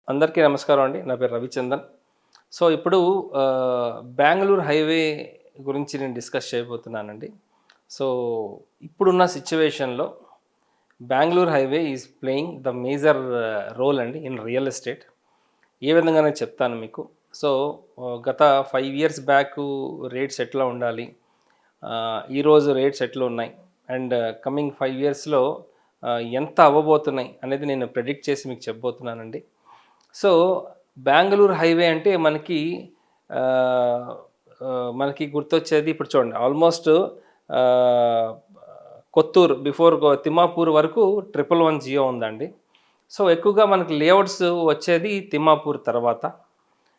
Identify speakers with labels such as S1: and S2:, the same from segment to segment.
S1: అందరికీ నమస్కారం అండి. నా పేరు రవిచందన్. సో, ఇప్పుడు బెంగుళూరు హైవే గురించి నేను డిస్కస్ చేయబోతున్నానండి. సో, ఇప్పుడున్న సిట్యుయేషన్‌లో Bengaluru highway is playing the major role అండి ఇన్ రియల్ ఎస్టేట్. ఏ విధంగానో చెప్తాను మీకు. సో, గత 5 ఇయర్స్ బ్యాకు రేట్స్ ఎట్లా ఉండాలి? ఈరోజు రేట్స్ ఎట్లున్నాయి? అండ్ కమింగ్ 5 ఇయర్స్‌లో ఎంత అవ్వబోతున్నాయి అనేది నేను ప్రెడిక్ట్ చేసి మీకు చెప్పబోతున్నానండి. సో, బెంగుళూరు హైవే అంటే ఆహ్, మనకి గుర్తొచ్చేది ఇప్పుడు చూడండి ఆల్మోస్ట్ ఆహ్, కొత్తూరు బిఫోర్ తిమ్మాపూర్ వరకు 111 జియో ఉందండి. సో, ఎక్కువగా మనకి లేఅవుట్స్ వచ్చేది తిమ్మాపూర్ తర్వాత.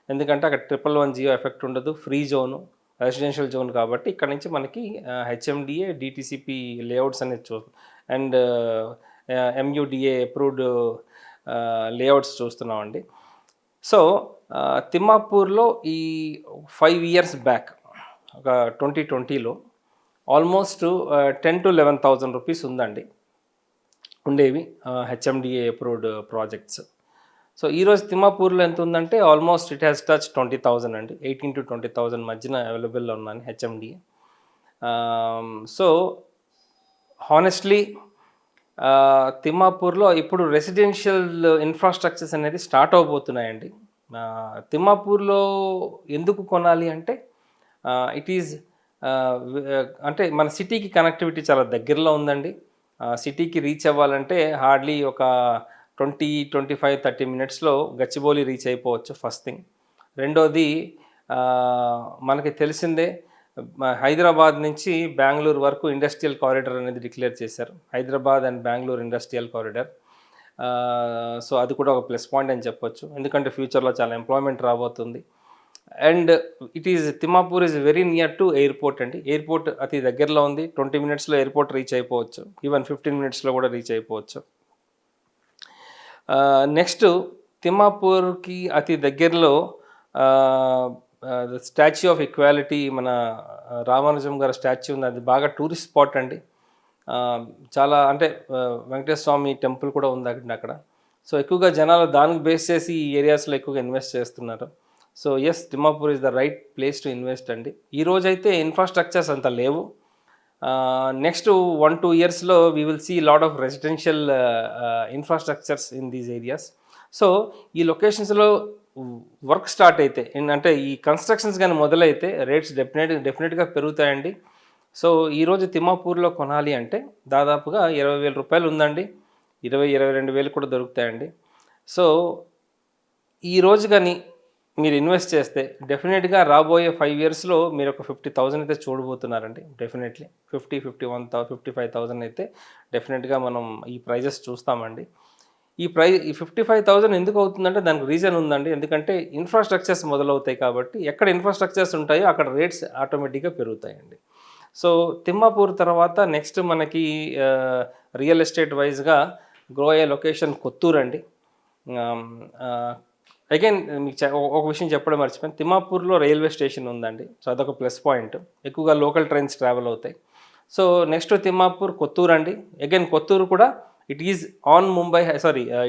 S1: ఎందుకంటే అక్కడ 111 జియో ఎఫెక్ట్ ఉండదు. ఫ్రీ జోను, రెసిడెన్షియల్ జోన్ కాబట్టి ఇక్కడ నుంచి మనకి హెచ్ఎండిఏ, డీటీసీపీ లేఅవుట్స్ అనేది అండ్ ఎంయూడిఏ అప్రూవ్డ్ లేఅవుట్స్ చూస్తున్నామండి. సో, తిమ్మాపూర్‌లో ఈ 5 ఇయర్స్ బ్యాక్ ఒక 2020లో ఆల్మోస్ట్ 10,000-11,000 రూపీస్ ఉందండి. ఉండేవి హెచ్ఎండిఏ అప్రూవ్డ్ ప్రాజెక్ట్స్. సో, ఈరోజు తిమ్మాపూర్‌లో ఎంత ఉందంటే ఆల్మోస్ట్ ఇట్ హాస్ టచ్ 20,000 అండి. 18,000-20,000 మధ్యన అవైలబుల్‌లో ఉన్నాను హెచ్ఎండిఏ. సో, హానెస్ట్‌లీ తిమ్మాపూర్‌లో ఇప్పుడు రెసిడెన్షియల్ ఇన్‌ఫ్రాస్ట్రక్చర్స్ అనేది స్టార్ట్ అవ్వబోతున్నాయండి. తిమ్మాపూర్‌లో ఎందుకు కొనాలి అంటే ఇట్ ఈజ్ అంటే మన సిటీకి కనెక్టివిటీ చాలా దగ్గరలో ఉందండి. సిటీకి రీచ్ అవ్వాలంటే హార్డ్లీ ఒక 20, 25, 30 మినిట్స్‌లో గచ్చిబౌలి రీచ్ అయిపోవచ్చు ఫస్ట్ థింగ్. రెండోది మనకి తెలిసిందే హైదరాబాద్ నుంచి బెంగుళూరు వరకు ఇండస్ట్రియల్ కారిడార్ అనేది డిక్లేర్ చేశారు. Hyderabad and Bengaluru industrial corridor. So, అది కూడా ఒక ప్లస్ పాయింట్ అని చెప్పొచ్చు. ఎందుకంటే ఫ్యూచర్‌లో చాలా ఎంప్లాయ్‌మెంట్ రాబోతుంది. And Thimmapur is very near to airport అండి. ఎయిర్‌పోర్ట్ అతి దగ్గరలో ఉంది. 20 మినిట్స్‌లో ఎయిర్‌పోర్ట్ రీచ్ అయిపోవచ్చు. ఈవెన్ 15 మినిట్స్‌లో కూడా రీచ్ అయిపోవచ్చు. నెక్స్ట్ తిమ్మాపూర్‌కి అతి దగ్గరలో స్టాచ్యూ ఆఫ్ ఈక్వాలిటీ మన రామానుజం గారి స్టాచ్యూ ఉంది. అది బాగా టూరిస్ట్ స్పాట్ అండి. చాలా అంటే వెంకటేశ్వర స్వామి టెంపుల్ కూడా ఉందండి అక్కడ. సో, ఎక్కువగా జనాలు దానికి బేస్ చేసి ఈ ఏరియాస్‌లో ఎక్కువగా ఇన్వెస్ట్ చేస్తున్నారు. So, yes, Thimmapur is the right place to invest అండి. ఈరోజైతే ఇన్‌ఫ్రాస్ట్రక్చర్స్ అంత లేవు. నెక్స్ట్ 1, 2 ఇయర్స్‌లో we will see lot of residential infrastructures in these areas. So, ఈ లొకేషన్స్‌లో వర్క్ స్టార్ట్ అయితే అంటే ఈ కన్‌స్ట్రక్షన్స్ గాని మొదలైతే రేట్స్ డెఫినెట్‌గా పెరుగుతాయండి. సో, ఈరోజు తిమ్మాపూర్‌లో కొనాలి అంటే దాదాపుగా రూ. 20,000 ఉందండి. 20, 22,000 కూడా దొరుకుతాయండి. సో, ఈరోజు గాని మీరు ఇన్వెస్ట్ చేస్తే డెఫినెట్‌గా రాబోయే 5 ఇయర్స్‌లో మీరు ఒక 50,000 అయితే చూడబోతున్నారండి. డెఫినెట్‌లీ 50, 51,000, 55,000 అయితే డెఫినెట్‌గా మనం ఈ ప్రైజెస్ చూస్తామండి. ఈ 55,000 ఎందుకు అవుతుందంటే దానికి రీజన్ ఉందండి. ఎందుకంటే ఇన్‌ఫ్రాస్ట్రక్చర్స్ మొదలవుతాయి కాబట్టి ఎక్కడ ఇన్‌ఫ్రాస్ట్రక్చర్స్ ఉంటాయో అక్కడ రేట్స్ ఆటోమేటిక్‌గా పెరుగుతాయండి. సో, తిమ్మాపూర్ తర్వాత నెక్స్ట్ మనకి రియల్ ఎస్టేట్ వైస్‌గా గ్రో అయ్యే లొకేషన్ కొత్తూరండి. ఆహ్, ఆహ్, అగైన్ మీకు ఒక విషయం చెప్పడం మర్చిపోయాను. తిమ్మాపూర్‌లో రైల్వే స్టేషన్ ఉందండి. సో, అదొక ప్లస్ పాయింట్. ఎక్కువగా లోకల్ ట్రైన్స్ ట్రావెల్ అవుతాయి. సో, నెక్స్ట్ తిమ్మాపూర్, కొత్తూరు అండి. అగైన్ కొత్తూరు కూడా it is on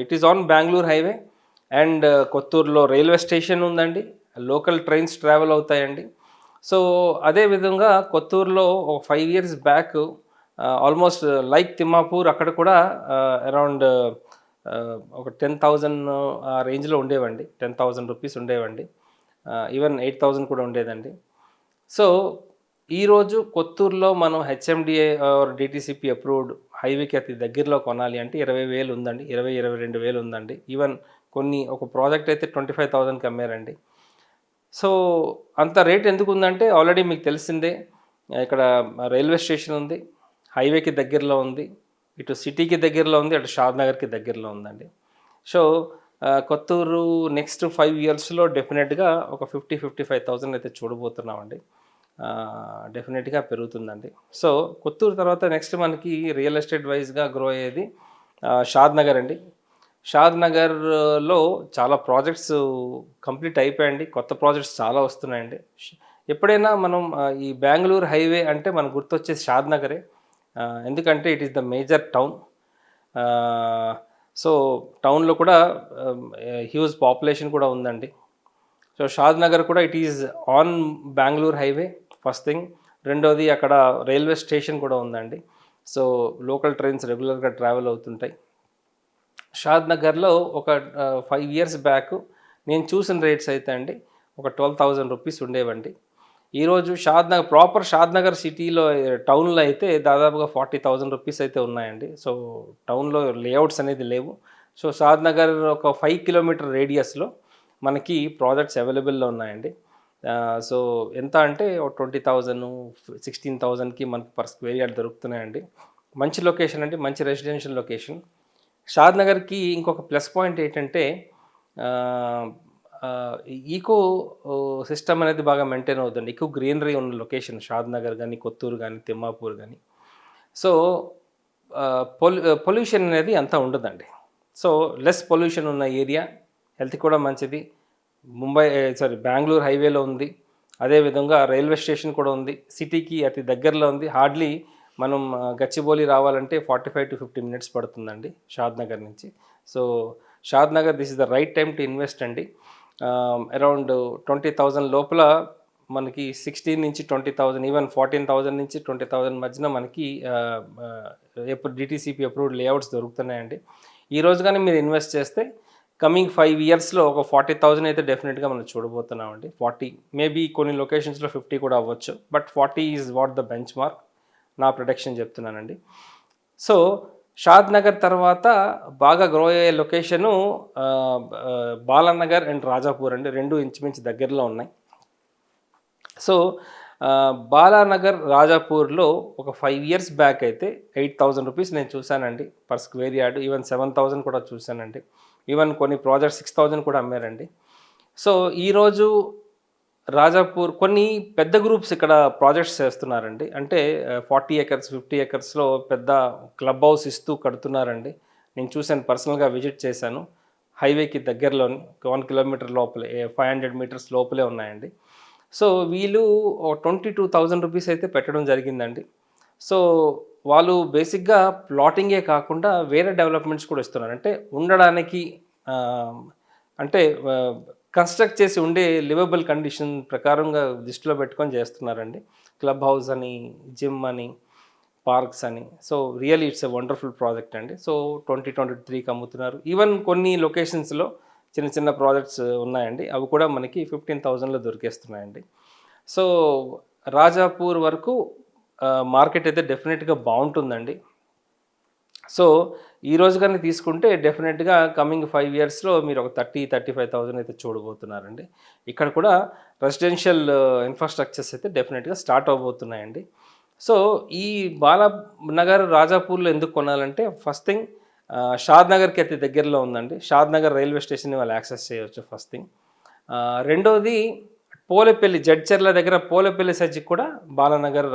S1: it is on Bengaluru highway and కొత్తూరులో రైల్వే స్టేషన్ ఉందండి. లోకల్ ట్రైన్స్ ట్రావెల్ అవుతాయండి. సో, అదే విధంగా కొత్తూరులో ఒక 5 years back almost like Thimmapur అక్కడ కూడా అరౌండ్ ఒక 10,000 ఆ రేంజ్‌లో ఉండేవండి. 10,000 రూపీస్ ఉండేవండి. ఈవెన్ 8,000 కూడా ఉండేదండి. సో, ఈరోజు కొత్తూరులో మనం హెచ్ఎండిఏ ఆర్ డీటీసీపీ అప్రూవ్డ్ హైవేకి అతి దగ్గరలో కొనాలి అంటే 20,000 ఉందండి. 20, 22,000 ఉందండి. ఈవెన్ ఒక ప్రాజెక్ట్ అయితే 25,000కి అమ్మారండి. సో, అంత రేట్ ఎందుకుందంటే ఆల్రెడీ మీకు తెలిసిందే. ఇక్కడ రైల్వే స్టేషన్ ఉంది. హైవేకి దగ్గరలో ఉంది. ఇటు సిటీకి దగ్గరలో ఉంది. అటు షాద్‌నగర్‌కి దగ్గరలో ఉందండి. సో, కొత్తూరు నెక్స్ట్ 5 ఇయర్స్‌లో డెఫినెట్‌గా ఒక 55,000 అయితే చూడబోతున్నామండి. డెఫినెట్‌గా పెరుగుతుందండి. సో, కొత్తూరు తర్వాత నెక్స్ట్ మనకి రియల్ ఎస్టేట్ వైస్‌గా గ్రో అయ్యేది షాద్‌నగర్ అండి. షాద్‌నగర్‌లో చాలా ప్రాజెక్ట్స్ కంప్లీట్ అయిపోయాయండి. కొత్త ప్రాజెక్ట్స్ చాలా వస్తున్నాయండి. ఎప్పుడైనా మనం ఈ బెంగుళూరు హైవే అంటే మనకు గుర్తొచ్చేది షాద్‌నగరే. ఎందుకంటే it is the major town. ఆహ్, సో టౌన్లో కూడా హ్యూజ్ పాపులేషన్ కూడా ఉందండి. సో షాద్ నగర్ కూడా it is on Bengaluru highway first thing. రెండోది అక్కడ రైల్వే స్టేషన్ కూడా ఉందండి. సో లోకల్ ట్రైన్స్ రెగ్యులర్గా ట్రావెల్ అవుతుంటాయి. షాద్ నగర్లో ఒక 5 ఇయర్స్ బ్యాక్ నేను చూసిన రేట్స్ అయితే అండి ఒక 12,000 రూపీస్ ఉండేవండి. ఈరోజు ప్రాపర్ షాద్ నగర్ సిటీలో టౌన్లో అయితే దాదాపుగా 40,000 రూపీస్ అయితే ఉన్నాయండి. సో టౌన్లో లేఅవుట్స్ అనేది లేవు. సో షాద్ నగర్ ఒక 5 కిలోమీటర్ రేడియస్లో మనకి ప్రాజెక్ట్స్ అవైలబుల్లో ఉన్నాయండి. సో ఎంత అంటే 20,000 16,000కి మనకి పర్ స్క్వేర్ యార్డ్ దొరుకుతున్నాయండి. మంచి లొకేషన్ అండి, మంచి రెసిడెన్షియల్ లొకేషన్. షాద్ నగర్కి ఇంకొక ప్లస్ పాయింట్ ఏంటంటే ఈకో సిస్టమ్ అనేది బాగా మెయింటైన్ అవుతుంది. ఎక్కువ గ్రీనరీ ఉన్న లొకేషన్ షాద్ నగర్ కానీ, కొత్తూరు కానీ, తిమ్మాపూర్ కానీ. సో పొల్యూషన్ అనేది అంతా ఉండదండి. సో లెస్ పొల్యూషన్ ఉన్న ఏరియా, హెల్త్ కూడా మంచిది. బెంగళూరు హైవేలో ఉంది. అదేవిధంగా రైల్వే స్టేషన్ కూడా ఉంది. సిటీకి అతి దగ్గరలో ఉంది. హార్డ్లీ మనం గచ్చిబౌలి రావాలంటే 45 to 50 మినిట్స్ పడుతుందండి షాద్ నగర్ నుంచి. So Shad Nagar this is the right time to invest అండి. అరౌండ్ 20,000 లోపల మనకి 16 నుంచి 20,000 ఈవెన్ 14,000 నుంచి 20,000 మధ్యన మనకి ఎప్పుడు డిటీసీపీ అప్రూవ్డ్ లేఅవుట్స్ దొరుకుతున్నాయండి. ఈరోజు కానీ మీరు ఇన్వెస్ట్ చేస్తే కమింగ్ 5 ఇయర్స్లో ఒక 40,000 అయితే డెఫినెట్గా మనం చూడబోతున్నామండి. 40 మేబీ కొన్ని లొకేషన్స్లో 50 కూడా అవ్వచ్చు. But 40 is what the bench mark. నా ప్రొడక్షన్ చెప్తున్నానండి. సో షాద్ నగర్ తర్వాత బాగా గ్రో అయ్యే లొకేషను బాలానగర్ అండ్ రాజాపూర్ అండి. రెండు ఇంచుమించు దగ్గరలో ఉన్నాయి. సో బాలానగర్ రాజాపూర్లో ఒక 5 ఇయర్స్ బ్యాక్ అయితే 8,000 రూపీస్ నేను చూశానండి పర్ స్క్వేర్ యార్డ్. ఈవెన్ 7,000 కూడా చూశానండి. ఈవెన్ కొన్ని ప్రాజెక్ట్స్ 6,000 కూడా అమ్మారండి. సో ఈరోజు రాజాపూర్ కొన్ని పెద్ద గ్రూప్స్ ఇక్కడ ప్రాజెక్ట్స్ చేస్తున్నారండి. అంటే 40 acres 50 acresలో పెద్ద క్లబ్ హౌస్ ఇస్తూ కడుతున్నారండి. నేను చూశాను, పర్సనల్గా విజిట్ చేశాను. హైవేకి దగ్గరలోని 1 కిలోమీటర్ లోపలే 500 మీటర్స్ లోపలే ఉన్నాయండి. సో వీళ్ళు 22,000 రూపీస్ అయితే పెట్టడం జరిగిందండి. సో వాళ్ళు బేసిక్గా ప్లాటింగే కాకుండా వేరే డెవలప్మెంట్స్ కూడా ఇస్తున్నారు. అంటే ఉండడానికి అంటే కన్స్ట్రక్ట్ చేసి ఉండే లివబుల్ కండిషన్ ప్రకారంగా దృష్టిలో పెట్టుకొని చేస్తున్నారండి. క్లబ్ హౌస్ అని, జిమ్ అని, పార్క్స్ అని. So really it's a wonderful project అండి. సో 2023కి అమ్ముతున్నారు. ఈవెన్ కొన్ని లొకేషన్స్లో చిన్న చిన్న ప్రాజెక్ట్స్ ఉన్నాయండి. అవి కూడా మనకి 15,000లో దొరికేస్తున్నాయండి. సో రాజాపూర్ వరకు మార్కెట్ అయితే డెఫినెట్గా బాగుంటుందండి. సో ఈరోజు కానీ తీసుకుంటే డెఫినెట్గా కమింగ్ 5 ఇయర్స్లో మీరు ఒక 35,000 అయితే చూడబోతున్నారండి. ఇక్కడ కూడా రెసిడెన్షియల్ ఇన్ఫ్రాస్ట్రక్చర్స్ అయితే డెఫినెట్గా స్టార్ట్ అవబోతున్నాయండి. సో ఈ బాలానగర్ రాజాపూర్లో ఎందుకు కొనాలంటే ఫస్ట్ థింగ్ షాద్ నగర్కి అయితే దగ్గరలో ఉందండి. షాద్ నగర్ రైల్వే స్టేషన్ని వాళ్ళు యాక్సెస్ చేయవచ్చు ఫస్ట్ థింగ్. రెండోది పోలేపల్లి, జడ్చర్ల దగ్గర పోలేపల్లి సజ్జికి కూడా బాలానగర్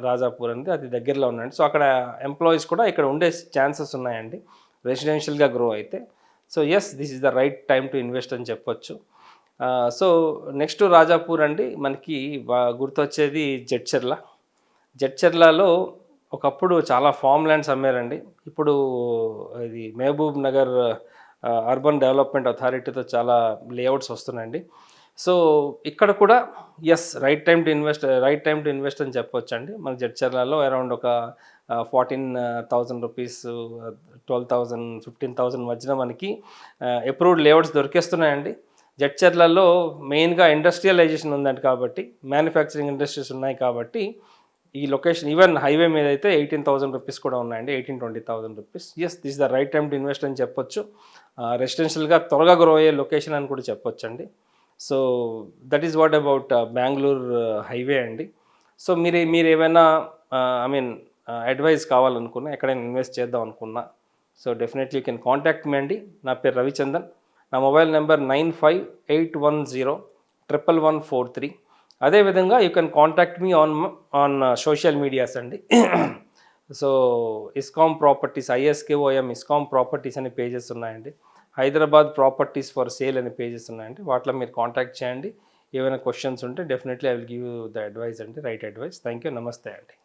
S1: రాజాపూర్ అనేది అది దగ్గరలో ఉందండి. సో అక్కడ ఎంప్లాయీస్ కూడా ఇక్కడ ఉండే ఛాన్సెస్ ఉన్నాయండి రెసిడెన్షియల్గా గ్రో అయితే. So yes, this is the right time to invest అని చెప్పొచ్చు. సో నెక్స్ట్ రాజాపూర్ అండి, మనకి గుర్తొచ్చేది జడ్చర్లలో ఒకప్పుడు చాలా ఫామ్ ల్యాండ్స్ అమ్మారండి. ఇప్పుడు ఇది మహబూబ్ నగర్ అర్బన్ డెవలప్మెంట్ అథారిటీతో చాలా లేఅవుట్స్ వస్తున్నాయండి. సో ఇక్కడ కూడా yes right time to invest అని చెప్పొచ్చండి. మన జడ్చర్లలో అరౌండ్ ఒక 14,000 రూపీస్, 12,000, 15,000 మధ్యన మనకి అప్రూవ్డ్ లేఅవుట్స్ దొరికేస్తున్నాయండి. జడ్చర్లలో మెయిన్గా ఇండస్ట్రియలైజేషన్ ఉందండి, కాబట్టి మ్యానుఫ్యాక్చరింగ్ ఇండస్ట్రీస్ ఉన్నాయి కాబట్టి ఈ లొకేషన్ ఈవెన్ హైవే మీద అయితే 18,000 రూపీస్ కూడా ఉన్నాయండి. 18-20,000 rupees. Yes, this the right time to invest అని చెప్పొచ్చు. రెసిడెన్షియల్గా త్వరగా గ్రో అయ్యే లొకేషన్ అని కూడా చెప్పొచ్చండి. So that is what about Bengaluru highway అండి. సో మీరు ఏమైనా అడ్వైస్ కావాలనుకున్నా, ఎక్కడైనా ఇన్వెస్ట్ చేద్దాం అనుకున్నా, so definitely you can contact me అండి. నా పేరు రవిచందన్. నా మొబైల్ నెంబర్ 9581011143. అదేవిధంగా you can contact me on social medias అండి. సో ఇస్కామ్ ప్రాపర్టీస్, ISKOM ఇస్కామ్ ప్రాపర్టీస్ అనే పేజెస్ ఉన్నాయండి. హైదరాబాద్ ప్రాపర్టీస్ ఫర్ సేల్ అనే పేజెస్ ఉన్నాయండి. వాటిలో మీరు కాంటాక్ట్ చేయండి. ఏమైనా క్వశ్చన్స్ ఉంటే definitely I will give you the advice అండి, రైట్ అడ్వైస్. Thank you. నమస్తే అండి.